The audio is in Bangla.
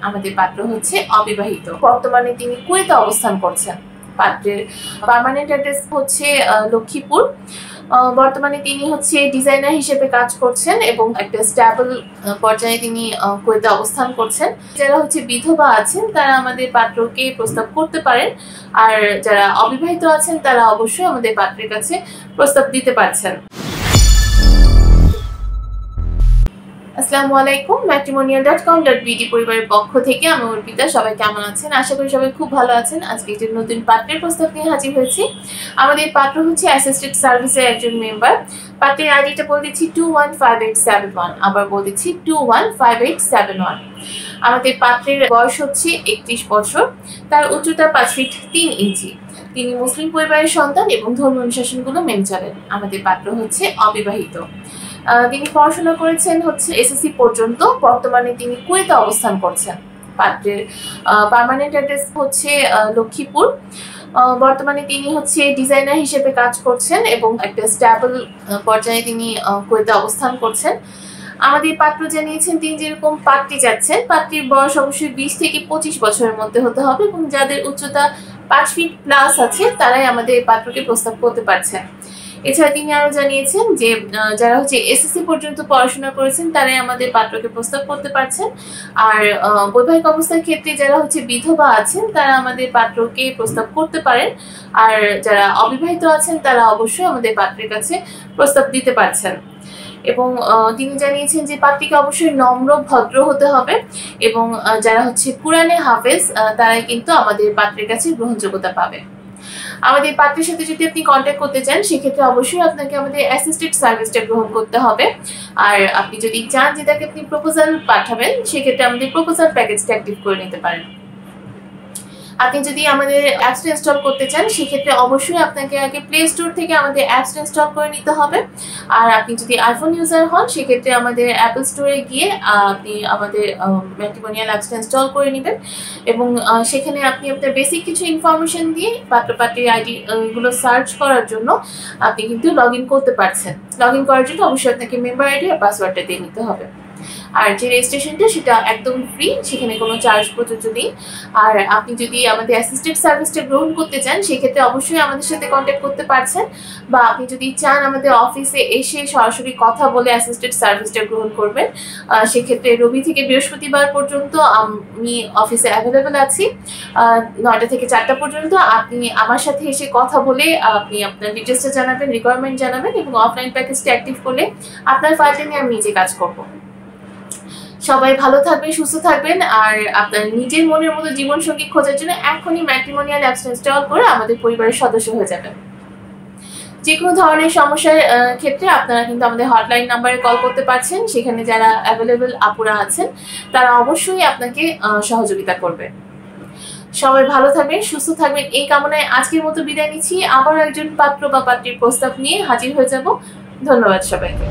আমাদের পাত্র হচ্ছে অবিবাহিত, বর্তমানে তিনি কুয়েতে অবস্থান করছেন। পাত্রের পার্মানেন্ট অ্যাড্রেস হচ্ছে লক্ষ্মীপুর। বর্তমানে তিনি হচ্ছে ডিজাইনার হিসেবে কাজ করছেন এবং একটা স্ট্যাবল পর্যায়ে তিনি কুয়েতে অবস্থান করছেন। যারা হচ্ছে বিধবা আছেন তারা আমাদের পাত্রকে প্রস্তাব করতে পারেন, আর যারা অবিবাহিত আছেন তারা অবশ্যই আমাদের পাত্রের কাছে প্রস্তাব দিতে পারছেন। আসসালামু আলাইকুম, matrimonial.com.bd পরিবারের পক্ষ থেকে আমি অর্পিতা। সবাই কেমন আছেন? আশা করি সবাই খুব ভালো আছেন। আজকে একটি নতুন পাত্রের প্রস্তাব নিয়ে হাজির হয়েছি। আমাদের পাত্র হচ্ছে অ্যাসিস্টেড সার্ভিসের একজন মেম্বার। পাত্রের আইডিটা বলে দিচ্ছি 215871, আবার বলে দিচ্ছি 215871। আমাদের পাত্রের বয়স হচ্ছে 31 বছর, তার উচ্চতা 5 ফিট 3 ইঞ্চি। তিনি মুসলিম পরিবারের সন্তান এবং ধর্মীয় অনুশাসনগুলো মেনে চলেন। আমাদের পাত্র হচ্ছে অবিবাহিত। তিনি পড়াশোনা করেছেন হচ্ছে এসএসসি পর্যন্ত। বর্তমানে তিনি কুয়েতে অবস্থান করছেন। পাত্রের পার্মানেন্ট অ্যাড্রেস হচ্ছে লক্ষ্মীপুর। বর্তমানে তিনি হচ্ছে ডিজাইনার হিসেবে কাজ করছেন এবং একটা স্ট্যাবল পর্যায়ে তিনি কুয়েতে অবস্থান করছেন। আমাদের পাত্র জানিয়েছেন তিনি যেরকম পাত্রী যাচ্ছেন, পাত্রীর বয়স অবশ্যই 20 থেকে 25 বছরের মধ্যে হতে হবে এবং যাদের উচ্চতা 5 ফিট প্লাস আছে তারাই আমাদের পাত্রকে প্রস্তাব করতে পারছেন। এছাড়া তিনি আরো জানিয়েছেন যে যারা হচ্ছে এসএসসি পর্যন্ত পড়াশোনা করেছেন তারাই আমাদের পাত্রকে প্রস্তাব করতে পারছেন, আর বৈবাহিক অবস্থার ক্ষেত্রে যারা হচ্ছে বিধবা আছেন তারা আমাদের পাত্রকে প্রস্তাব করতে পারেন, আর যারা অবিবাহিত আছেন তারা অবশ্যই আমাদের পাত্রের কাছে প্রস্তাব দিতে পারছেন। এবং তিনি জানিয়েছেন যে পাত্রীকে অবশ্যই নম্র ভদ্র হতে হবে এবং যারা হচ্ছে কুরআনে হাফেজ তারাই কিন্তু আমাদের পাত্রের কাছে গ্রহণযোগ্যতা পাবে। আমাদের পাত্রের সাথে যদি আপনি কন্ট্যাক্ট করতে চান সেক্ষেত্রে অবশ্যই আপনাকে আমাদের অ্যাসিস্টেড সার্ভিসটা গ্রহণ করতে হবে, আর আপনি যদি চান যে তাকে আপনি প্রপোজাল পাঠাবেন সেক্ষেত্রে আমাদের প্রপোজাল প্যাকেজটা অ্যাক্টিভ করে নিতে পারেন। আপনি যদি আমাদের অ্যাপসটা ইনস্টল করতে চান সেক্ষেত্রে অবশ্যই আপনাকে আগে প্লে স্টোর থেকে আমাদের অ্যাপসটা ইনস্টল করে নিতে হবে, আর আপনি যদি আইফোন ইউজার হন সেক্ষেত্রে আমাদের অ্যাপল স্টোরে গিয়ে আপনি আমাদের ম্যাট্রিমোনিয়াল অ্যাপসটা ইনস্টল করে নেবেন এবং সেখানে আপনি আপনার বেসিক কিছু ইনফরমেশন দিয়ে পাত্রপাত্রীর আইডি গুলো সার্চ করার জন্য আপনি কিন্তু লগ ইন করতে পারছেন। লগ ইন করার জন্য অবশ্যই আপনাকে মেম্বার আইডি আর পাসওয়ার্ডটা দিয়ে নিতে হবে। আর যে রেজিস্ট্রেশনটা সেটা একদম ফ্রি, সেখানে কোনো চার্জ প্রযোজ্য নেই। আর আপনি যদি আমাদের অ্যাসিস্টেড সার্ভিসটা গ্রহণ করতে চান সেক্ষেত্রে অবশ্যই আমাদের সাথে কন্ট্যাক্ট করতে পারছেন, বা আপনি যদি চান আমাদের অফিসে এসে সরাসরি কথা বলে অ্যাসিস্টেড সার্ভিসটা গ্রহণ করবেন সেক্ষেত্রে রবি থেকে বৃহস্পতিবার পর্যন্ত আমি অফিসে অ্যাভেলেবেল আছি 9টা থেকে 4টা পর্যন্ত। আপনি আমার সাথে এসে কথা বলে আপনি আপনার ডিটেলসটা জানাবেন, রিকোয়ারমেন্ট জানাবেন এবং অফলাইন প্যাকেজটা অ্যাক্টিভ করলে আপনার ফাইলটা নিয়ে আমি নিজে কাজ করব। সবাই ভালো থাকবেন, সুস্থ থাকবেন, আর আপনার নিজের মনের মতো জীবনসঙ্গী খোঁজার জন্য এখনই ম্যাট্রিমোনিয়াল অ্যাপস ইনস্টল করে আমাদের পরিবারের সদস্য হয়ে যাবেন। যে কোনো ধরনের সমস্যার ক্ষেত্রে আপনারা কিন্তু আমাদের হটলাইন নাম্বারে কল করতে পারছেন। সেখানে যারা অ্যাভেলেবেল আপুরা আছেন তারা অবশ্যই আপনাকে সহযোগিতা করবে। সবাই ভালো থাকবেন, সুস্থ থাকবেন এই কামনায় আজকের মতো বিদায় নিচ্ছি। আবার একজন পাত্র বা পাত্রীর প্রস্তাব নিয়ে হাজির হয়ে যাব। ধন্যবাদ সবাইকে।